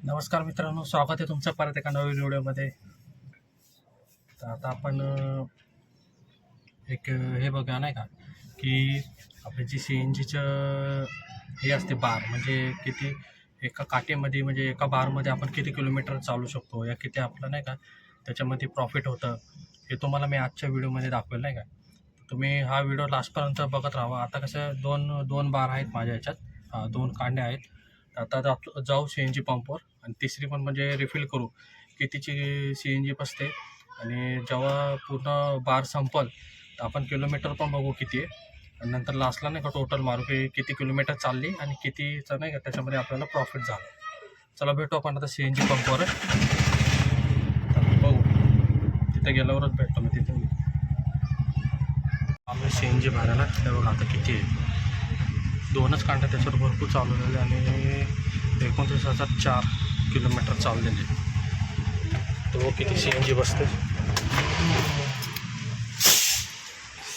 नमस्कार मित्रांनो, स्वागत आहे तुमचं परत एका नवीन व्हिडिओमध्ये. तर आता आपण एक हे बघूया नाही का, की आपली जी सी एन जीचं हे असते बार, म्हणजे किती एका काठीमध्ये म्हणजे एका बारमध्ये आपण किती किलोमीटर चालू शकतो या किती आपलं नाही का त्याच्यामध्ये प्रॉफिट होतं, हे तुम्हाला मी आजच्या व्हिडिओमध्ये दाखवेल नाही का. तुम्ही हा व्हिडिओ लास्टपर्यंत बघत राहा. आता कसं दोन दोन बार आहेत माझ्या ह्याच्यात, दोन कांड्या आहेत. आता जाऊ सी एन जी पंपवर आणि तिसरी पण म्हणजे रिफिल करू कितीची सी एन जी बसते. आणि जेव्हा पूर्ण बार संपल तर आपण किलोमीटर पण बघू किती आहे, आणि नंतर लास्टला नाही का टोटल मारू की किती किलोमीटर चालली आणि कितीचं नाही का त्याच्यामध्ये आपल्याला प्रॉफिट झालं. चला भेटू आपण आता सी एन जी पंपवर. बघू तिथे गेल्यावरच भेटतो मी. तिथे आम्ही सी एन जी भरायला ते बघा आता किती आहे. दोनच कांड्या त्याच्यावर भरपूर चालवलेले आणि 29,004 किलोमीटर चाललेले. तो किती सी एन जी बसते.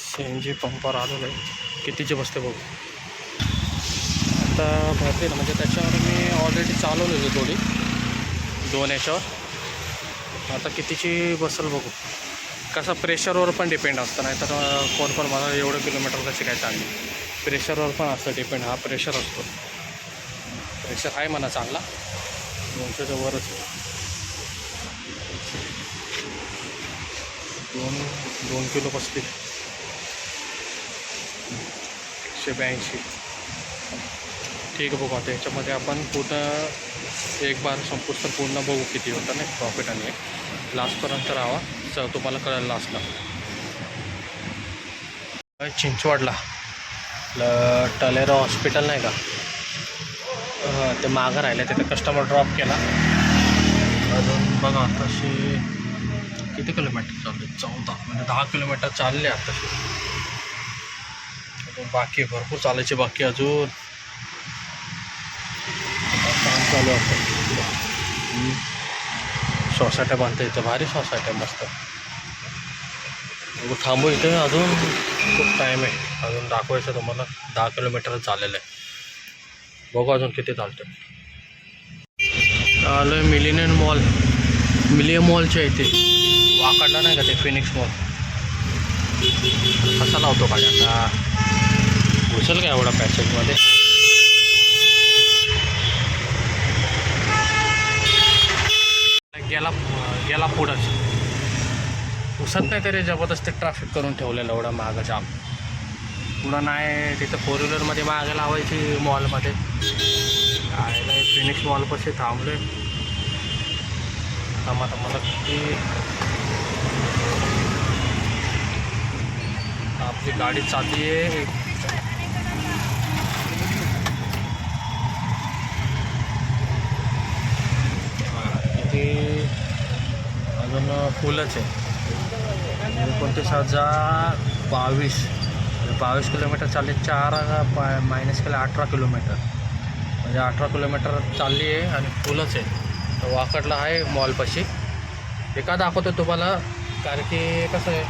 सी एन जी पंपावर आलेलं आहे, कितीचे बसते बघू. आता भरते ना, म्हणजे त्याच्यावर मी ऑलरेडी चालवलेली थोडी दोन याच्यावर. आता कितीची बसेल बघू. कसं प्रेशरवर पण डिपेंड असतं, नाही तर कोण पण मला एवढं किलोमीटर कशी काय चालली. प्रेशरवर पण असतं डिपेंड. हा प्रेशर असतो, प्रेशर आहे म्हणा चांगला, 200च्या वरच. 2 किलो बसतील, 182. ठीक आहे बघू. आता याच्यामध्ये आपण पूर्ण एक बार संपूस तर पूर्ण बघू किती होतं नाही प्रॉफिट. आणि लास्टपर्यंत राहावा, तर तुम्हाला कळायला लास्टला. चिंचवडला टलेरा हॉस्पिटल नाही का, ते मागं राहिलं, तिथे कस्टमर ड्रॉप केला. अजून बघा आताशी किती किलोमीटर चालले, 14 म्हणजे 10 किलोमीटर चालले आताशी. अजून बाकी भरपूर चालायचे, बाकी अजून काम चालू असतं. सोसायट्या बांधता इथं, भारी सोसायट्या मस्त. थांबू इथे, अजून खूप टाईम आहे. अजून दाखवायचं तुम्हाला 10 किलोमीटर चाललेलं आहे. बघू अजून किती चालतं. आलो आहे मिलियन मॉलच्या इथे, वाकडला नाही का ते फिनिक्स मॉल. कसा लावतो गाडी आता, घुसेल का एवढा पॅसेजमध्ये. गेला पुढंच घुसत नाही तरी जबरदस्ती ट्रॅफिक करून ठेवलेलं एवढं मागं जाम. पुढं नाही, तिथं 4 व्हीलरमध्ये मागे लावायची मॉलमध्ये. काय नाही, फिनिक्स मॉलपाशी थांबले. आता मला किती आपली गाडी चालली आहे. किती अजून फुलच आहे. 29,022 किलोमीटर चालले. 4 मायनस केले 18 किलोमीटर, म्हणजे 18 किलोमीटर चालली आहे आणि फुलच आहे. तर वाकडला आहे मॉलपाशी. एका दाखवतो तुम्हाला, कारण की कसं आहे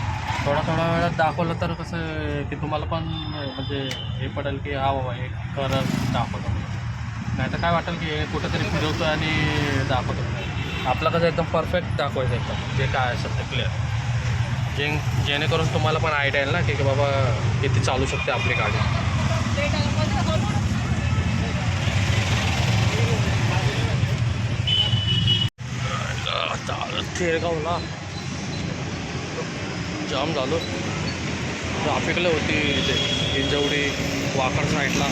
थोडा वेळात दाखवलं तर कसं आहे की तुम्हाला पण म्हणजे हे पडेल की हा बाबा हे खरं दाखवतो. नाही तर काय वाटेल की कुठंतरी फिरवतो आणि दाखवतो. आपलं कसं एकदम परफेक्ट दाखवायचं, एकदम जे काय असेल ते क्लिअर, जेणेकरून तुम्हाला पण आयडिया येईल ना की बाबा किती चालू शकते आपली गाडी. थेरगावला जाम झालो, ट्राफिकला होती इथे हिंजवडी वाकड साईडला.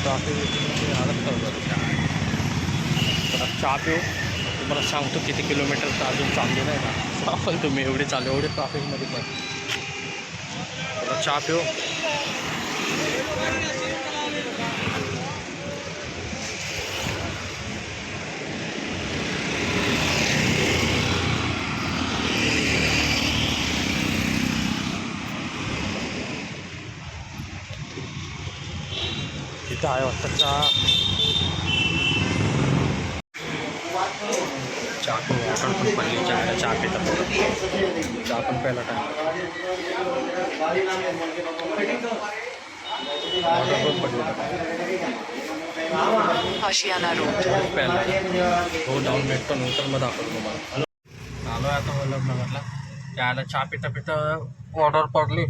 ट्राफिक हालत करत तर चहा पिऊ. तुम्हाला सांगतो किती किलोमीटर अजून चालले नाही का. पण तुम्ही एवढे ट्राफिकमध्ये पण थोडा चहा पिऊ. तिथं आहे वाटतं चहा पण वॉटर पण पडली. चहा पितात, चहा पण प्यायला टाइम. वॉटर पण पडली. Ashiana Road. प्यायला हो जाऊन भेटतो नंतर मग दाखवतो तुम्हाला. आलो आहे आता वल्लभनगरला. त्याला चहा पिता पिता ऑर्डर पडली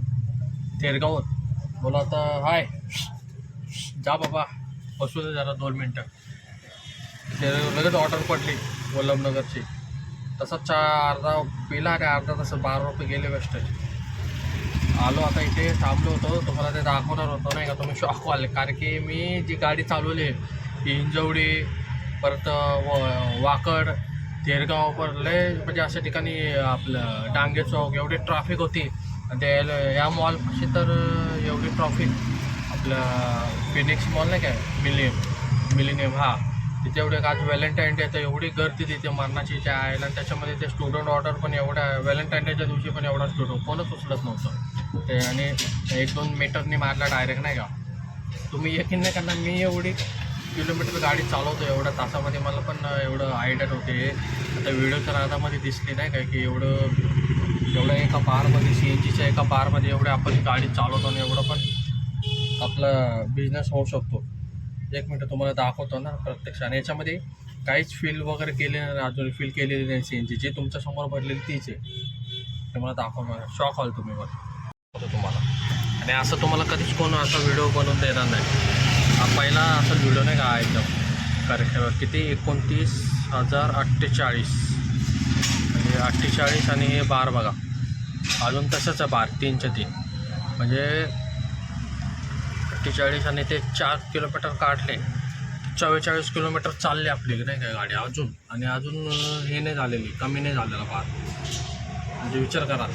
तेरगावून. बोला आता हाय जा बाबा बसू दे जरा 2 मिनटं. ते लगेच ऑर्डर पडली वल्लभनगरची. तसंच चहा अर्धा पिला आणि अर्धा तसं 12 रुपये गेले वेस्टेज. आलो आता इथे थांबलो होतो, तुम्हाला ते दाखवणार होतो नाही का, तुम्ही शॉक व्हाल. कारण की मी जी गाडी चालवली हिंजवडी परत वाकड तेरगाव पडले म्हणजे अशा ठिकाणी आपलं डांगे चौक एवढी ट्रॅफिक होती. आणि ते या मॉलपाशी तर एवढी ट्रॅफिक आपलं फिनिक्स मॉल नाही काय मिलेनियम हा तिथे एवढे आज व्हॅलेंटाईन डे तर एवढी गर्दी तिथे मरणाची त्या आहे. आणि त्याच्यामध्ये ते स्टुडंट ऑर्डर पण एवढ्या व्हॅलेंटाईन डेच्या दिवशी पण एवढा स्टुडंट कोणच उचलत नव्हतं ते. आणि 1-2 मीटरनी मारला डायरेक्ट नाही का. तुम्ही यकीन नाही करणार मी एवढी किलोमीटर गाडी चालवतो एवढ्या तासामध्ये. मला पण एवढं आयडिया नव्हते. आता व्हिडिओ तर हातामध्ये दिसली नाही काय की एवढं एका बारमध्ये CNGच्या एका बारमध्ये एवढं आपण गाडी चालवतो आणि एवढं पण आपला बिझनेस होऊ शकतो. 1 मिनटं तुम्हाला दाखवतो ना प्रत्यक्ष. आणि याच्यामध्ये काहीच फील वगैरे केले नाही, अजून फील केलेली नाही CNG जी तुमच्यासमोर भरलेली तीच आहे. तुम्हाला दाखवणार शॉक व्हाल तुम्ही बघ तुम्हाला. आणि असं तुम्हाला कधीच कोण असा व्हिडिओ बनवून देणार नाही. हा पहिला असा व्हिडिओ नाही का एकदम करेक्ट. किती 29,048 म्हणजे 48 आणि हे बार बघा अजून तसंच आहे बार 3च्या 3 म्हणजे 48 आणि ते 4 किलोमीटर काढले 44 किलोमीटर चालले आपली नाही का गाडी अजून. आणि अजून हे नाही झालेली कमी नाही झालेला बार. म्हणजे विचार करा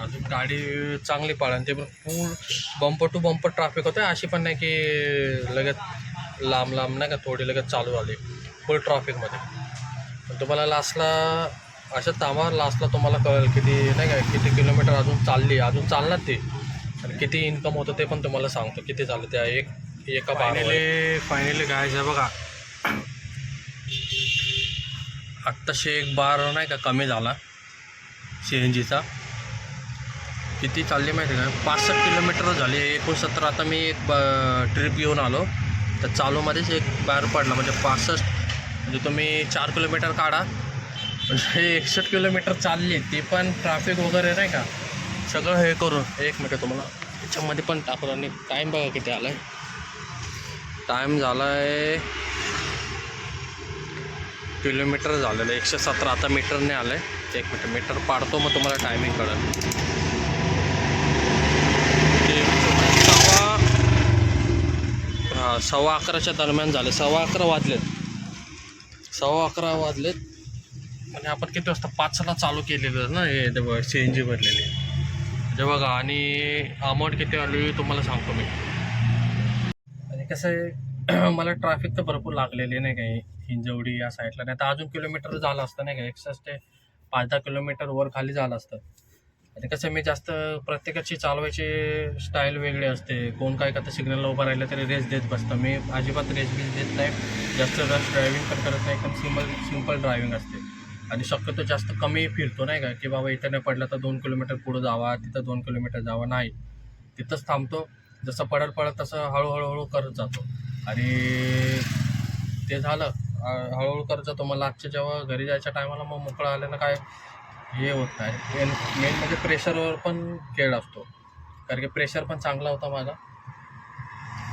अजून गाडी चांगली पळा. ते पण full bumper to bumper traffic होते. अशी पण नाही की लगेच लांब नाही का थोडी लगेच चालू झाली फुल ट्रॅफिकमध्ये. पण तुम्हाला लास्टला अशा तामावर लास्टला तुम्हाला कळेल किती नाही का किती किलोमीटर अजून अजून चालणार ते. आणि किती इन्कम होतं ते पण तुम्हाला सांगतो किती झालं त्या एका फायनली गायचं आहे बघा. आत्ताशी एक बार नाही का कमी झाला CNGचा. किती चालली माहिती आहे का 65 किलोमीटर झाली 69. आता मी एक ट्रिप घेऊन आलो तर चालूमध्येच एक बार पडला म्हणजे 65. म्हणजे तुम्ही 4 किलोमीटर काढा म्हणजे 61 किलोमीटर चालली. ती पण ट्रॅफिक वगैरे नाही का सगळं हे करून. 1 मिनटं तुम्हाला त्याच्यामध्ये पण टाकलं. आणि टाईम बघा किती आला आहे. टाईम झाला आहे किलोमीटर झालेलं 117. आता मीटरने आलं आहे. 1 मिनटं मीटर पाडतो मग तुम्हाला टायमिंग कळेल. हां 11:15च्या दरम्यान झाले. 11:15 वाजलेत. आणि आपण किती वाजता 5ला चालू केलेलं ना हे CNG भरलेली जे बघा. आणि अमाऊंट किती आली तुम्हाला सांगतो मी. आणि कसं आहे मला ट्रॅफिक तर भरपूर लागलेली नाही काही हिंजवडी या साईडला. नाही तर अजून किलोमीटर झालं असतं नाही का 61 ते 5-10 किलोमीटर वर खाली झालं असतं. आणि कसं मी जास्त प्रत्येकाची चालवायची स्टाईल वेगळी असते. कोण काय करतं सिग्नलला उभं राहिलं तरी रेस देत बसतं. मी अजिबात रेस देत नाही. जास्त रश ड्रायव्हिंग पण करत नाही. एकदम सिम्पल ड्रायव्हिंग असते. आणि शक्यतो जास्त कमी फिरतो नाही का की बाबा इथं नाही पडलं तर 2 किलोमीटर पुढं जावा तिथं 2 किलोमीटर जावा नाही. तिथंच थांबतो. जसं पडत तसं हळूहळू करत जातो. आणि ते झालं हळूहळू करत जातो. मग लागच्या जेव्हा घरी जायच्या टायमाला मग मोकळं आल्यानं काय हे होत नाही. मेन म्हणजे प्रेशरवर पण खेळ असतो. कारण की प्रेशर पण चांगला होता माझा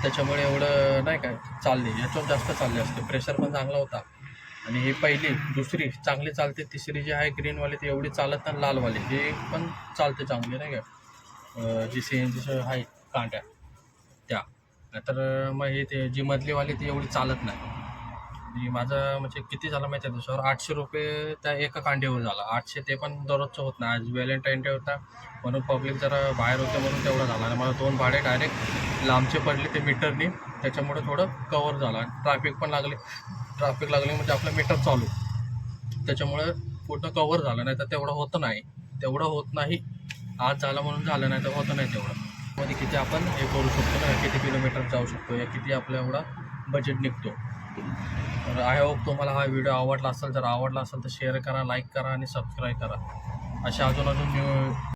त्याच्यामुळे एवढं नाही काय चालली. याच्यावर जास्त चालली असते. प्रेशर पण चांगला होता. आणि ही पहिली दुसरी चांगली चालते. तिसरी जी आहे ग्रीनवाली ती एवढी चालत नाही. लालवाली ही पण चालते चांगली नाही का जी CNG आहे कांड्या त्या. नाहीतर मग हे ते जी मधलीवाली ती एवढी चालत नाही. आणि माझं म्हणजे किती झालं माहिती आहे त्याच्यावर 800 रुपये त्या एका कांड्यावर झाला. 800 ते पण दररोजचं होत नाही. आज व्हॅलेंटाईन डे होता म्हणून पब्लिक जरा बाहेर होते म्हणून तेवढं झालं. आणि मला 2 भाडे डायरेक्ट लांबचे पडले ते मीटरनी. त्याच्यामुळे थोडं कवर झालं. आणि ट्रॅफिक लागली म्हणजे आपलं मीटर चालू त्याच्यामुळे पूर्ण कवर झालं. नाही तर तेवढं होत नाही. आज झालं म्हणून झालं नाही तर होतं नाही तेवढं. मध्ये किती आपण हे करू शकतो ना किती किलोमीटर जाऊ शकतो या किती आपला एवढा बजेट निघतो. तर आय होप तुम्हाला हा व्हिडिओ आवडला असेल. जर आवडला असेल तर शेअर करा, लाईक करा आणि सबस्क्राईब करा. अशा अजून न्यू